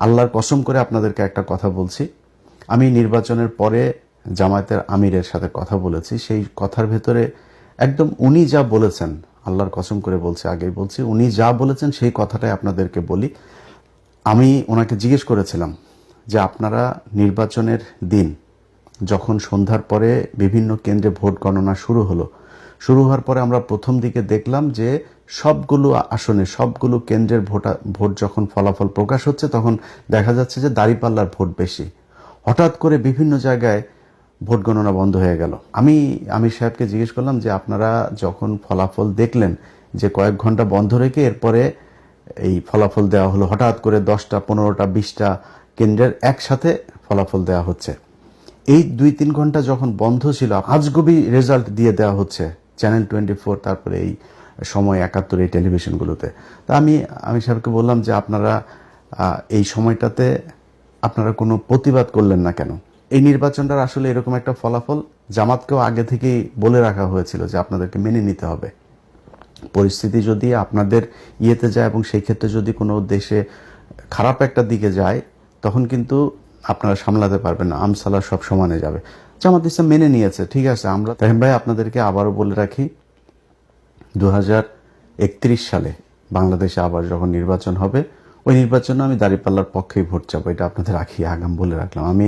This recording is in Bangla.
আল্লাহর কসম করে আপনাদেরকে একটা কথা বলছি, আমি নির্বাচনের পরে জামায়াতের আমিরের সাথে কথা বলেছি। সেই কথার ভেতরে একদম উনি যা বলেছেন, আল্লাহর কসম করে বলছি, আগেই বলছি, উনি যা বলেছেন সেই কথাটাই আপনাদেরকে বলি। আমি ওনাকে জিজ্ঞেস করেছিলাম যে আপনারা নির্বাচনের দিন যখন সন্ধ্যার পরে বিভিন্ন কেন্দ্রে ভোট গণনা শুরু হওয়ার পরে আমরা প্রথম দিকে দেখলাম যে সবগুলো আসনে সবগুলো কেন্দ্রের ভোট যখন ফলাফল প্রকাশ হচ্ছে তখন দেখা যাচ্ছে যে দাঁড়িপাল্লার ভোট বেশি। হঠাৎ করে বিভিন্ন জায়গায় ভোট গণনা বন্ধ হয়ে গেল। আমি আমির সাহেবকে জিজ্ঞেস করলাম যে আপনারা যখন ফলাফল দেখলেন যে কয়েক ঘন্টা বন্ধ রেখে এরপরে এই ফলাফল দেওয়া হলো, হঠাৎ করে 10টা 15টা 20টা কেন্দ্রের একসাথে ফলাফল দেওয়া হচ্ছে, এই 2-3 ঘন্টা যখন বন্ধ ছিল আজগুবি রেজাল্ট দিয়ে দেওয়া হচ্ছে চ্যানেল 24, তারপরে এই সময় 71, এই টেলিভিশনগুলোতে। তা আমি সাহেবকে বললাম যে আপনারা এই সময়টাতে আপনারা কোনো প্রতিবাদ করলেন না কেন? এই নির্বাচনটার আসলে এরকম একটা ফলাফল জামাতকেও আগে থেকেই বলে রাখা হয়েছিল যে আপনাদেরকে মেনে নিতে হবে। পরিস্থিতি যদি আপনাদের ইয়েতে যায় এবং সেই ক্ষেত্রে যদি কোনো দেশে খারাপ একটা দিকে যায় তখন কিন্তু আপনারা সামলাতে পারবেন না, আমসালা সব সমানে যাবে। জামাত ইসলাম মেনে নিয়েছে, ঠিক আছে। আমরা তাহিম ভাই আপনাদেরকে আবারও বলে রাখি, 2031 সালে বাংলাদেশে আবার যখন নির্বাচন হবে ওই নির্বাচনে আমি দাঁড়িপাল্লার পক্ষেই ভোট চাবো, এটা আপনাদের আগাম বলে রাখলাম। আমি